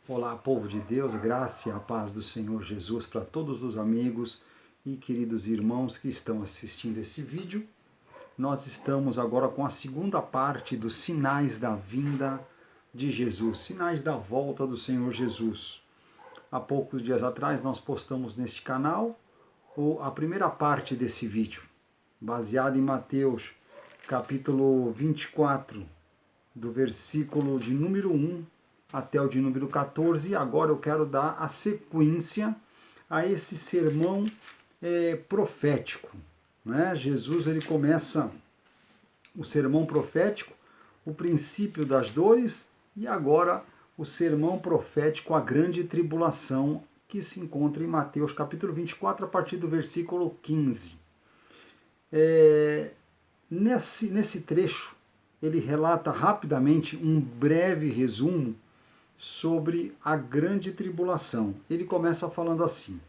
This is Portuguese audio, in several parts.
Olá, povo de Deus, graça e a paz do Senhor Jesus para todos os amigos e queridos irmãos que estão assistindo esse vídeo. Nós estamos agora com a segunda parte dos sinais da vinda de Jesus, sinais da volta do Senhor Jesus. Há poucos dias atrás nós postamos neste canal a primeira parte desse vídeo, baseado em Mateus capítulo 24, do versículo de número 1 até o de número 14, e agora eu quero dar a sequência a esse sermão profético. Né? Jesus ele começa o sermão profético, o princípio das dores, e agora o sermão profético, a grande tribulação, que se encontra em Mateus capítulo 24, a partir do versículo 15. Nesse trecho, ele relata rapidamente um breve resumo sobre a grande tribulação. Ele começa falando assim: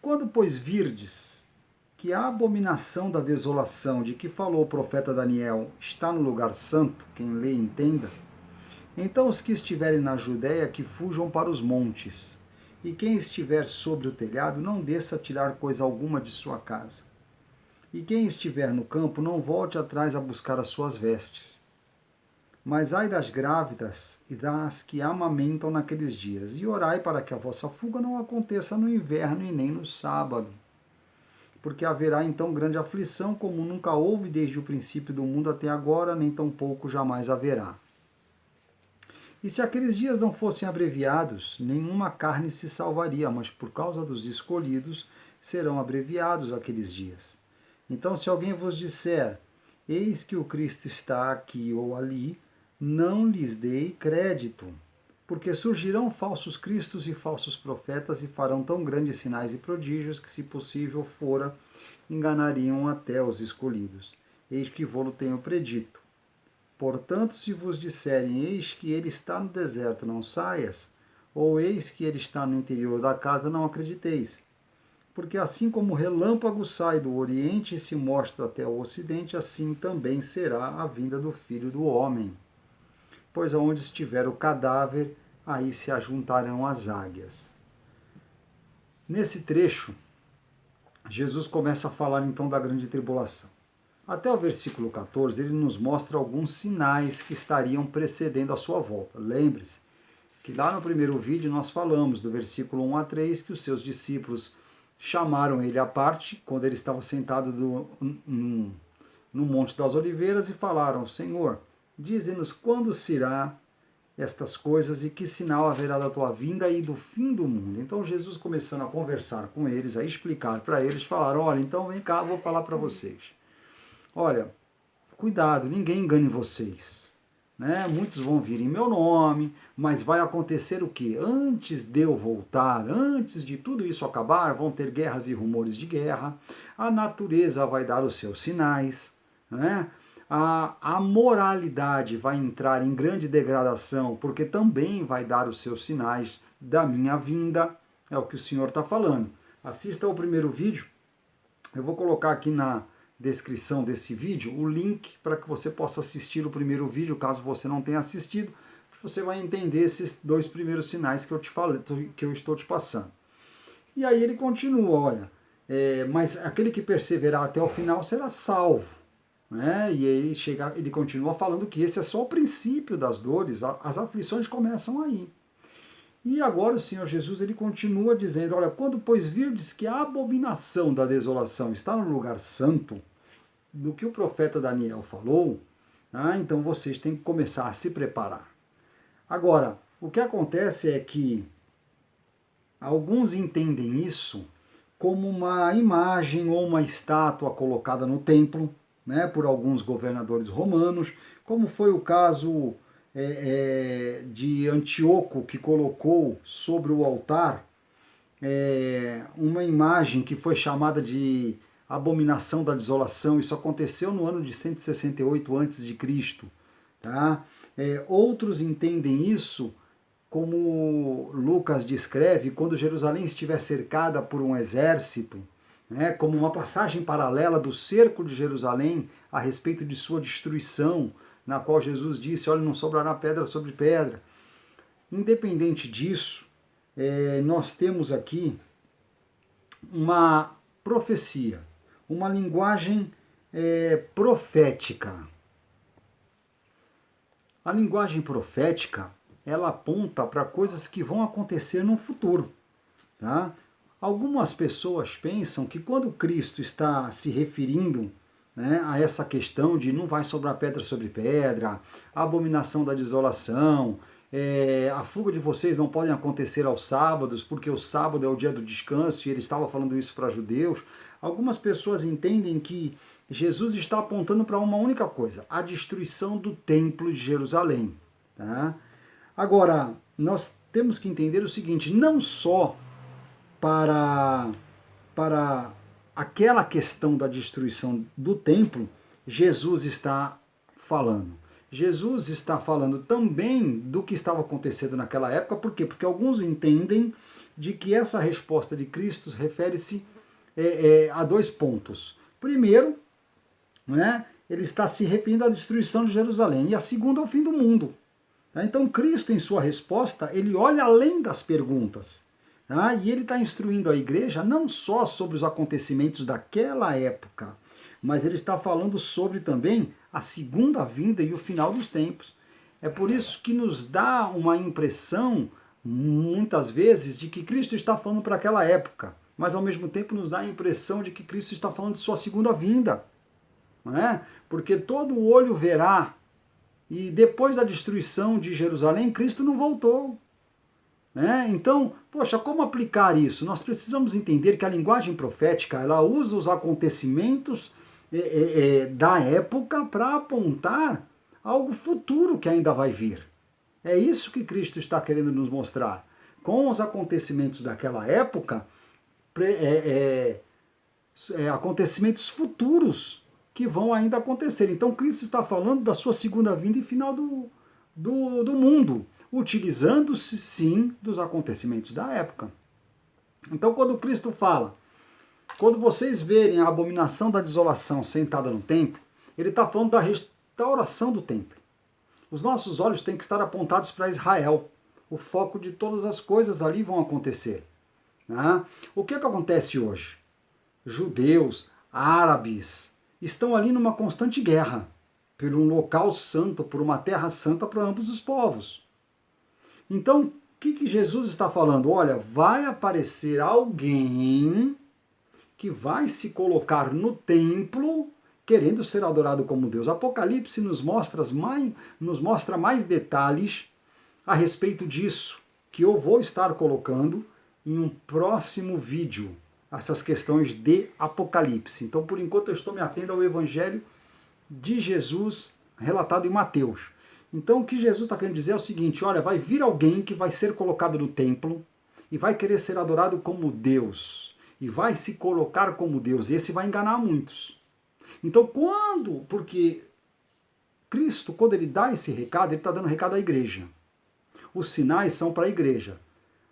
quando, pois, virdes que a abominação da desolação de que falou o profeta Daniel está no lugar santo, quem lê entenda, então os que estiverem na Judéia que fujam para os montes, e quem estiver sobre o telhado não desça a tirar coisa alguma de sua casa. E quem estiver no campo não volte atrás a buscar as suas vestes. Mas ai das grávidas e das que amamentam naqueles dias, e orai para que a vossa fuga não aconteça no inverno e nem no sábado. Porque haverá então grande aflição, como nunca houve desde o princípio do mundo até agora, nem tampouco jamais haverá. E se aqueles dias não fossem abreviados, nenhuma carne se salvaria, mas por causa dos escolhidos serão abreviados aqueles dias. Então, se alguém vos disser, eis que o Cristo está aqui ou ali, não lhes dei crédito, porque surgirão falsos cristos e falsos profetas e farão tão grandes sinais e prodígios que, se possível fora, enganariam até os escolhidos. Eis que vô-lo tenho predito. Portanto, se vos disserem, eis que ele está no deserto, não saias, ou eis que ele está no interior da casa, não acrediteis. Porque assim como o relâmpago sai do oriente e se mostra até o ocidente, assim também será a vinda do Filho do Homem. Pois aonde estiver o cadáver, aí se ajuntarão as águias. Nesse trecho, Jesus começa a falar então da grande tribulação. Até o versículo 14, ele nos mostra alguns sinais que estariam precedendo a sua volta. Lembre-se que lá no primeiro vídeo nós falamos do versículo 1 a 3 que os seus discípulos chamaram ele à parte, quando ele estava sentado no Monte das Oliveiras, e falaram, Senhor, dize-nos quando será estas coisas e que sinal haverá da tua vinda e do fim do mundo. Então Jesus, começando a conversar com eles, a explicar para eles, falaram, olha, então vem cá, vou falar para vocês. Olha, cuidado, ninguém engane vocês. Né? Muitos vão vir em meu nome, mas vai acontecer o quê? Antes de eu voltar, antes de tudo isso acabar, vão ter guerras e rumores de guerra, a natureza vai dar os seus sinais, né? A moralidade vai entrar em grande degradação, porque também vai dar os seus sinais da minha vinda, é o que o Senhor está falando. Assista ao primeiro vídeo, eu vou colocar aqui na descrição desse vídeo o link para que você possa assistir o primeiro vídeo, caso você não tenha assistido, você vai entender esses dois primeiros sinais que eu te falei, que eu estou te passando. E aí ele continua, olha, mas aquele que perseverar até o final será salvo. Né? E ele continua falando que esse é só o princípio das dores, as aflições começam aí. E agora o Senhor Jesus ele continua dizendo, olha, quando pois virdes que a abominação da desolação está no lugar santo, do que o profeta Daniel falou, então vocês têm que começar a se preparar. Agora, o que acontece é que alguns entendem isso como uma imagem ou uma estátua colocada no templo, né, por alguns governadores romanos, como foi o caso de Antíoco, que colocou sobre o altar uma imagem que foi chamada de abominação da desolação. Isso aconteceu no ano de 168 a.C. Tá? Outros entendem isso como Lucas descreve, quando Jerusalém estiver cercada por um exército, né, como uma passagem paralela do cerco de Jerusalém a respeito de sua destruição, na qual Jesus disse, olha, não sobrará pedra sobre pedra. independente disso, nós temos aqui uma profecia, uma linguagem profética. A linguagem profética, ela aponta para coisas que vão acontecer no futuro. Tá? Algumas pessoas pensam que quando Cristo está se referindo, né, a essa questão de não vai sobrar pedra sobre pedra, a abominação da desolação, a fuga de vocês não podem acontecer aos sábados, porque o sábado é o dia do descanso, e ele estava falando isso para judeus. Algumas pessoas entendem que Jesus está apontando para uma única coisa, a destruição do templo de Jerusalém. Tá? Agora, nós temos que entender o seguinte, não só para aquela questão da destruição do templo, Jesus está falando. Jesus está falando também do que estava acontecendo naquela época, por quê? Porque alguns entendem de que essa resposta de Cristo refere-se a dois pontos. Primeiro, né, ele está se referindo à destruição de Jerusalém, e a segunda ao fim do mundo. Então Cristo, em sua resposta, ele olha além das perguntas. E ele está instruindo a igreja não só sobre os acontecimentos daquela época, mas ele está falando sobre também a segunda vinda e o final dos tempos. É por isso que nos dá uma impressão, muitas vezes, de que Cristo está falando para aquela época, mas ao mesmo tempo nos dá a impressão de que Cristo está falando de sua segunda vinda. Não é? Porque todo olho verá, e depois da destruição de Jerusalém, Cristo não voltou. Então, poxa, como aplicar isso? Nós precisamos entender que a linguagem profética, ela usa os acontecimentos da época para apontar algo futuro que ainda vai vir. É isso que Cristo está querendo nos mostrar. Com os acontecimentos daquela época, acontecimentos futuros que vão ainda acontecer. Então, Cristo está falando da sua segunda vinda e final do mundo, utilizando-se, sim, dos acontecimentos da época. Então, quando Cristo fala, quando vocês verem a abominação da desolação sentada no templo, ele está falando da restauração do templo. Os nossos olhos têm que estar apontados para Israel. O foco de todas as coisas ali vão acontecer. O que acontece hoje? Judeus, árabes, estão ali numa constante guerra por um local santo, por uma terra santa para ambos os povos. Então, o que Jesus está falando? Olha, vai aparecer alguém que vai se colocar no templo querendo ser adorado como Deus. Apocalipse nos mostra mais detalhes a respeito disso, que eu vou estar colocando em um próximo vídeo, essas questões de Apocalipse. Então, por enquanto, eu estou me atendo ao Evangelho de Jesus relatado em Mateus. Então, o que Jesus está querendo dizer é o seguinte, olha, vai vir alguém que vai ser colocado no templo e vai querer ser adorado como Deus, e vai se colocar como Deus, e esse vai enganar muitos. Então, porque Cristo, quando ele dá esse recado, ele está dando recado à igreja. Os sinais são para a igreja.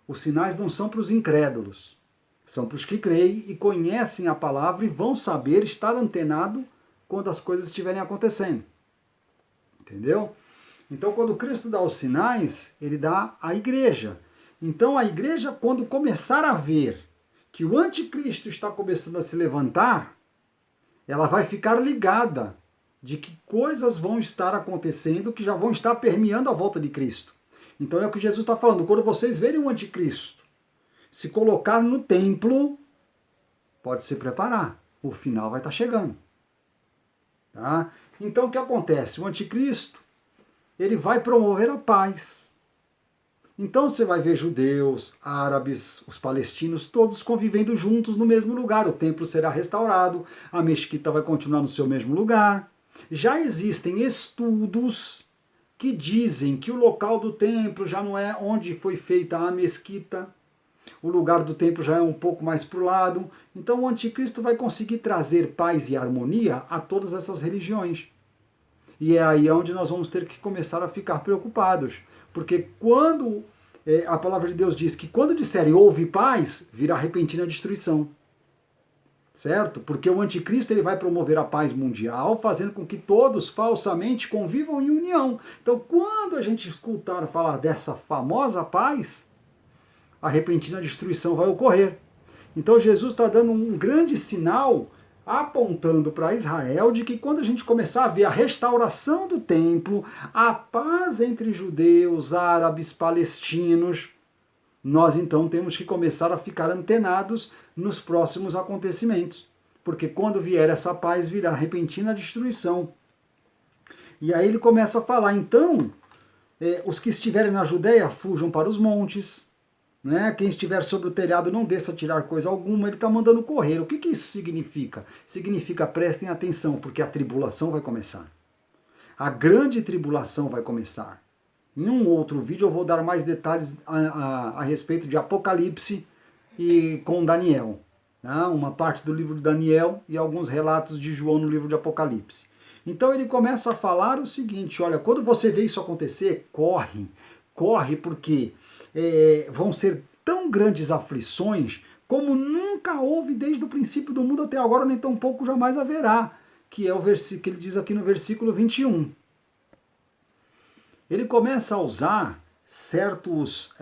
Os sinais não são para os incrédulos. São para os que creem e conhecem a palavra e vão saber estar antenado quando as coisas estiverem acontecendo. Entendeu? Então, quando Cristo dá os sinais, ele dá à igreja. Então, a igreja, quando começar a ver que o anticristo está começando a se levantar, ela vai ficar ligada de que coisas vão estar acontecendo que já vão estar permeando a volta de Cristo. Então, é o que Jesus está falando. Quando vocês verem o anticristo se colocar no templo, pode se preparar. O final vai estar chegando. Tá? Então, o que acontece? O anticristo, ele vai promover a paz. Então você vai ver judeus, árabes, os palestinos, todos convivendo juntos no mesmo lugar. O templo será restaurado, a mesquita vai continuar no seu mesmo lugar. Já existem estudos que dizem que o local do templo já não é onde foi feita a mesquita. O lugar do templo já é um pouco mais para o lado. Então o anticristo vai conseguir trazer paz e harmonia a todas essas religiões. E é aí onde nós vamos ter que começar a ficar preocupados. Porque quando a palavra de Deus diz que quando disserem houve paz, virá repentina destruição. certo? Porque o anticristo ele vai promover a paz mundial, fazendo com que todos falsamente convivam em união. Então, quando a gente escutar falar dessa famosa paz, a repentina destruição vai ocorrer. Então, Jesus está dando um grande sinal, apontando para Israel, de que quando a gente começar a ver a restauração do templo, a paz entre judeus, árabes, palestinos, nós então temos que começar a ficar antenados nos próximos acontecimentos. Porque quando vier essa paz, virá repentina destruição. E aí ele começa a falar, então, os que estiverem na Judéia, fujam para os montes, né? Quem estiver sobre o telhado, não desça a tirar coisa alguma, ele está mandando correr. O que isso significa? Significa, prestem atenção, porque a tribulação vai começar. A grande tribulação vai começar. Em um outro vídeo eu vou dar mais detalhes a respeito de Apocalipse e com Daniel. Né? Uma parte do livro de Daniel e alguns relatos de João no livro de Apocalipse. Então ele começa a falar o seguinte, olha, quando você vê isso acontecer, corre porque vão ser tão grandes aflições como nunca houve desde o princípio do mundo até agora, nem tão pouco jamais haverá, que é o versículo que ele diz aqui no versículo 21. Ele começa a usar certos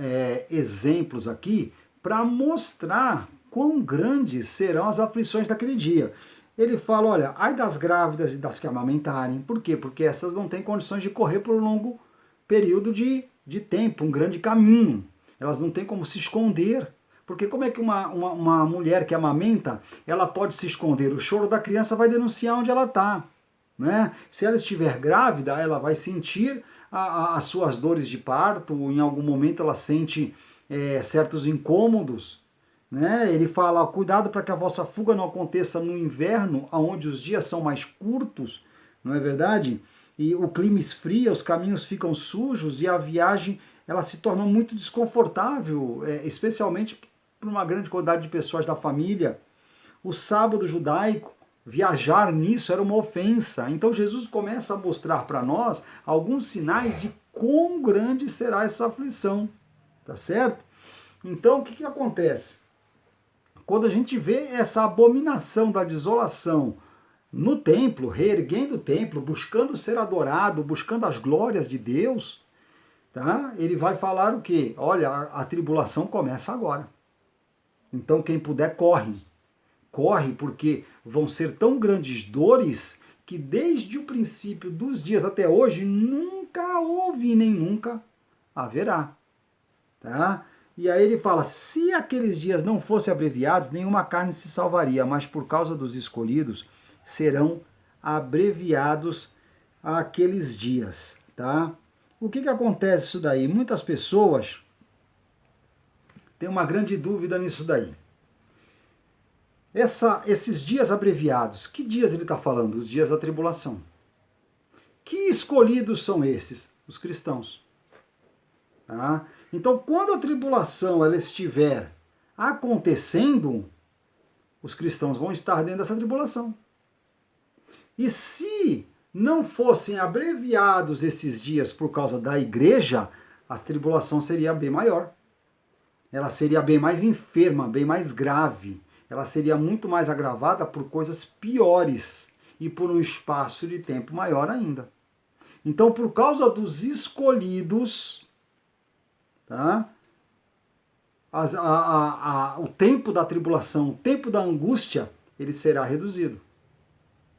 exemplos aqui para mostrar quão grandes serão as aflições daquele dia. Ele fala, olha, ai das grávidas e das que amamentarem. Por quê? Porque essas não têm condições de correr por um longo período de tempo, um grande caminho. Elas não têm como se esconder. Porque como é que uma mulher que amamenta, ela pode se esconder? O choro da criança vai denunciar onde ela está. Né? Se ela estiver grávida, ela vai sentir as suas dores de parto, em algum momento ela sente certos incômodos. Né? Ele fala, cuidado para que a vossa fuga não aconteça no inverno, onde os dias são mais curtos, não é verdade? E o clima esfria, os caminhos ficam sujos e a viagem ela se torna muito desconfortável, especialmente para uma grande quantidade de pessoas da família. O sábado judaico, viajar nisso era uma ofensa. Então Jesus começa a mostrar para nós alguns sinais de quão grande será essa aflição, tá certo? Então o que acontece? Quando a gente vê essa abominação da desolação no templo, reerguendo o templo, buscando ser adorado, buscando as glórias de Deus, tá? Ele vai falar o quê? Olha, a tribulação começa agora. Então quem puder, corre. Corre porque vão ser tão grandes dores que desde o princípio dos dias até hoje nunca houve e nem nunca haverá. Tá? E aí ele fala, se aqueles dias não fossem abreviados, nenhuma carne se salvaria, mas por causa dos escolhidos serão abreviados aqueles dias. Tá? O que acontece isso daí? Muitas pessoas têm uma grande dúvida nisso daí. Esses dias abreviados, que dias ele está falando? Os dias da tribulação. Que escolhidos são esses? Os cristãos. Tá? Então, quando a tribulação ela estiver acontecendo, os cristãos vão estar dentro dessa tribulação. E se não fossem abreviados esses dias por causa da igreja, a tribulação seria bem maior. Ela seria bem mais enferma, bem mais grave. Ela seria muito mais agravada por coisas piores e por um espaço de tempo maior ainda. Então, por causa dos escolhidos, tá? O tempo da tribulação, o tempo da angústia, ele será reduzido.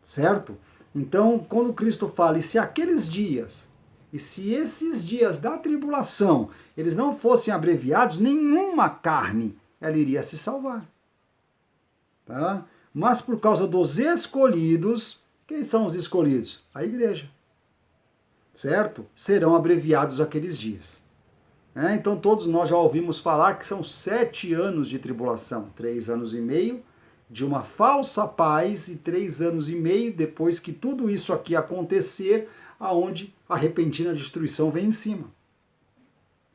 Certo? Então, quando Cristo fala, e se aqueles dias, e se esses dias da tribulação, eles não fossem abreviados, nenhuma carne, ela iria se salvar. Tá? Mas por causa dos escolhidos, quem são os escolhidos? A igreja. Certo? Serão abreviados aqueles dias. Então todos nós já ouvimos falar que são 7 anos de tribulação, 3 anos e meio de uma falsa paz e 3 anos e meio depois que tudo isso aqui acontecer, aonde a repentina destruição vem em cima.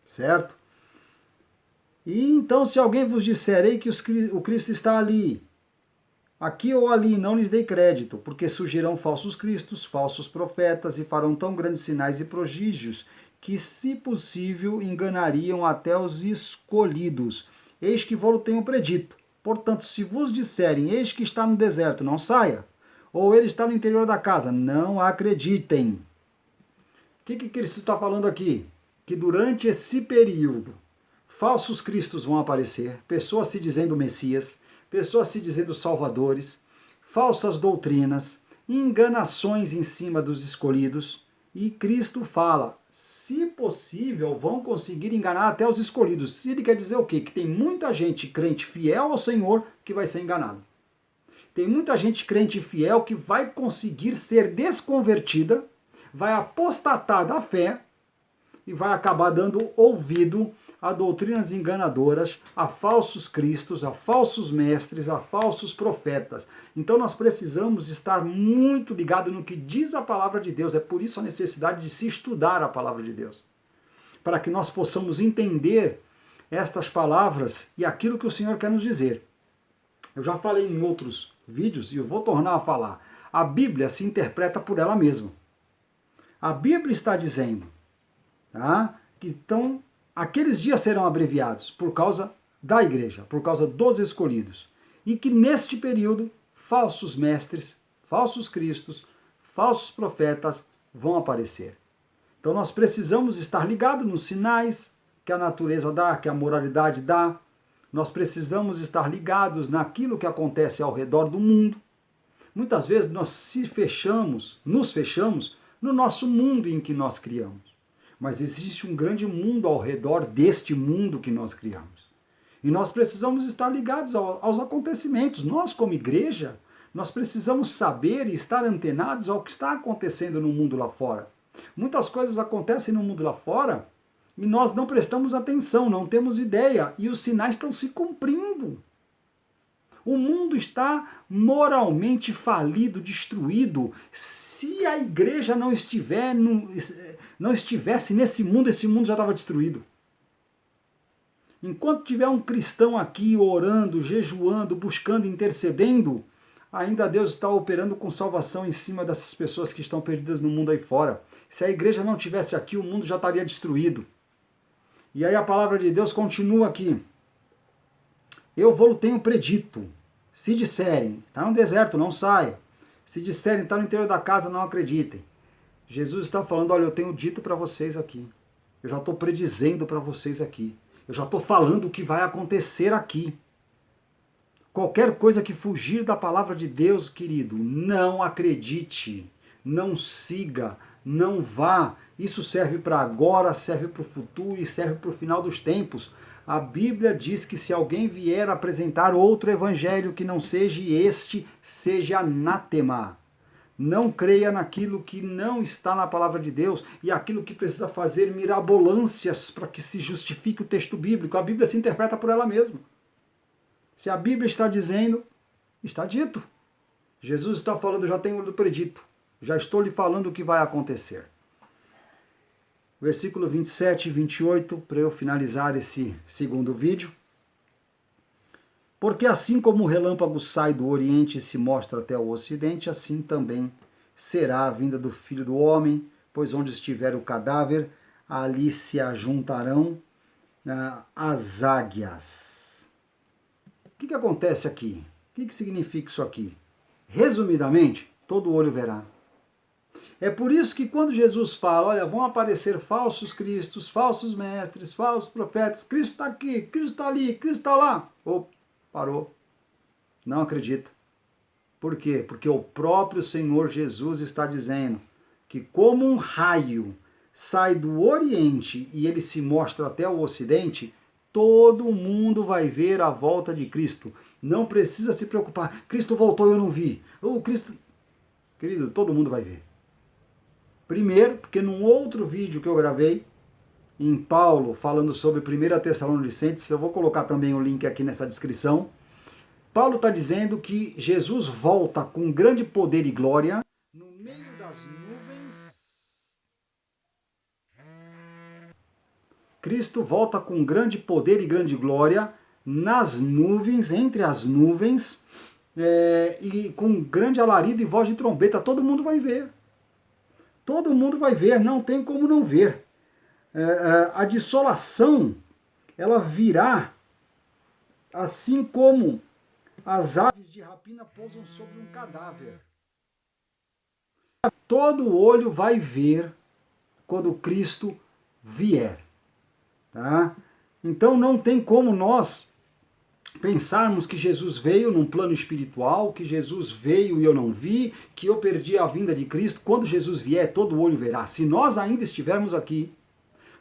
Certo? E então se alguém vos disser, ei, que o Cristo está ali, aqui ou ali, não lhes dei crédito, porque surgirão falsos cristos, falsos profetas, e farão tão grandes sinais e prodígios, que, se possível, enganariam até os escolhidos. Eis que vou-lo tenho predito. Portanto, se vos disserem, eis que está no deserto, não saia, ou ele está no interior da casa, não acreditem. O que Cristo está falando aqui? Que durante esse período, falsos cristos vão aparecer, pessoas se dizendo Messias, pessoas se dizendo salvadores, falsas doutrinas, enganações em cima dos escolhidos, e Cristo fala, se possível, vão conseguir enganar até os escolhidos. Ele quer dizer o quê? Que tem muita gente crente fiel ao Senhor que vai ser enganado. Tem muita gente crente fiel que vai conseguir ser desconvertida, vai apostatar da fé e vai acabar dando ouvido a doutrinas enganadoras, a falsos cristos, a falsos mestres, a falsos profetas. Então nós precisamos estar muito ligados no que diz a palavra de Deus. É por isso a necessidade de se estudar a palavra de Deus, para que nós possamos entender estas palavras e aquilo que o Senhor quer nos dizer. Eu já falei em outros vídeos e eu vou tornar a falar. A Bíblia se interpreta por ela mesma. A Bíblia está dizendo, tá, que então aqueles dias serão abreviados por causa da igreja, por causa dos escolhidos. E que neste período, falsos mestres, falsos cristos, falsos profetas vão aparecer. Então nós precisamos estar ligados nos sinais que a natureza dá, que a moralidade dá. Nós precisamos estar ligados naquilo que acontece ao redor do mundo. Muitas vezes nós nos fechamos no nosso mundo em que nós criamos. Mas existe um grande mundo ao redor deste mundo que nós criamos. E nós precisamos estar ligados aos acontecimentos. Nós, como igreja, nós precisamos saber e estar antenados ao que está acontecendo no mundo lá fora. Muitas coisas acontecem no mundo lá fora e nós não prestamos atenção, não temos ideia, e os sinais estão se cumprindo. O mundo está moralmente falido, destruído. Se a igreja não estivesse nesse mundo, esse mundo já estava destruído. Enquanto tiver um cristão aqui orando, jejuando, buscando, intercedendo, ainda Deus está operando com salvação em cima dessas pessoas que estão perdidas no mundo aí fora. Se a igreja não tivesse aqui, o mundo já estaria destruído. E aí a palavra de Deus continua aqui. Eu vou tenho predito. Se disserem, está no deserto, não saia. Se disserem, está no interior da casa, não acreditem. Jesus está falando, olha, eu tenho dito para vocês aqui. Eu já estou predizendo para vocês aqui. Eu já estou falando o que vai acontecer aqui. Qualquer coisa que fugir da palavra de Deus, querido, não acredite, não siga, não vá. Isso serve para agora, serve para o futuro e serve para o final dos tempos. A Bíblia diz que se alguém vier apresentar outro evangelho que não seja este, seja anátema. Não creia naquilo que não está na palavra de Deus e aquilo que precisa fazer mirabolâncias para que se justifique o texto bíblico. A Bíblia se interpreta por ela mesma. Se a Bíblia está dizendo, está dito. Jesus está falando, já tenho predito. Já estou lhe falando o que vai acontecer. Versículo 27 e 28, para eu finalizar esse segundo vídeo. Porque assim como o relâmpago sai do Oriente e se mostra até o Ocidente, assim também será a vinda do Filho do Homem, pois onde estiver o cadáver, ali se ajuntarão as águias. O que acontece aqui? O que significa isso aqui? Resumidamente, todo olho verá. É por isso que quando Jesus fala, olha, vão aparecer falsos cristos, falsos mestres, falsos profetas, Cristo está aqui, Cristo está ali, Cristo está lá. Parou. Não acredita. Por quê? Porque o próprio Senhor Jesus está dizendo que como um raio sai do Oriente e ele se mostra até o Ocidente, todo mundo vai ver a volta de Cristo. Não precisa se preocupar. Cristo voltou e eu não vi. Cristo... Querido, todo mundo vai ver. Primeiro, porque num outro vídeo que eu gravei, em Paulo, falando sobre 1 Tessalonicenses, eu vou colocar também o link aqui nessa descrição, Paulo está dizendo que Jesus volta com grande poder e glória, no meio das nuvens. Cristo volta com grande poder e grande glória nas nuvens, entre as nuvens, e com grande alarido e voz de trombeta, todo mundo vai ver. Todo mundo vai ver, não tem como não ver. A dissolação, ela virá assim como as aves de rapina pousam sobre um cadáver. Todo olho vai ver quando Cristo vier. Tá? Então não tem como nós pensarmos que Jesus veio num plano espiritual, que Jesus veio e eu não vi, que eu perdi a vinda de Cristo. Quando Jesus vier, todo olho verá. Se nós ainda estivermos aqui,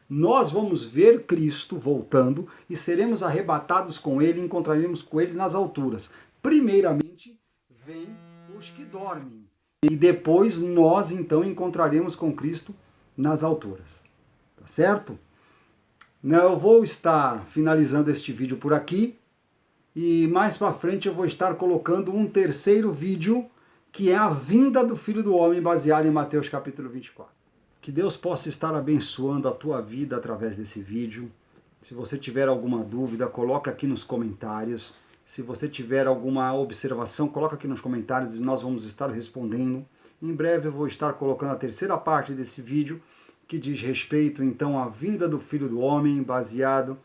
nós vamos ver Cristo voltando e seremos arrebatados com Ele, encontraremos com Ele nas alturas. Primeiramente, vêm os que dormem. E depois nós, então, encontraremos com Cristo nas alturas. Tá certo? Eu vou estar finalizando este vídeo por aqui. E mais para frente eu vou estar colocando um terceiro vídeo, que é a vinda do Filho do Homem, baseado em Mateus capítulo 24. Que Deus possa estar abençoando a tua vida através desse vídeo. Se você tiver alguma dúvida, coloca aqui nos comentários. Se você tiver alguma observação, coloca aqui nos comentários e nós vamos estar respondendo. Em breve eu vou estar colocando a terceira parte desse vídeo, que diz respeito então à vinda do Filho do Homem, baseado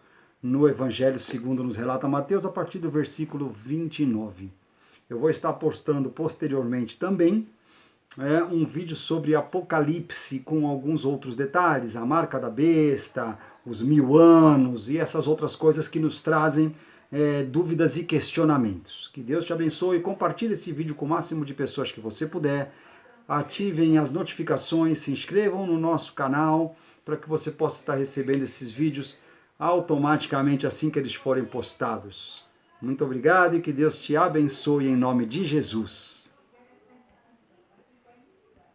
no Evangelho segundo nos relata Mateus, a partir do versículo 29. Eu vou estar postando posteriormente também um vídeo sobre Apocalipse com alguns outros detalhes, a marca da besta, os 1000 anos e essas outras coisas que nos trazem dúvidas e questionamentos. Que Deus te abençoe, compartilhe esse vídeo com o máximo de pessoas que você puder, ativem as notificações, se inscrevam no nosso canal para que você possa estar recebendo esses vídeos automaticamente assim que eles forem postados. Muito obrigado e que Deus te abençoe em nome de Jesus.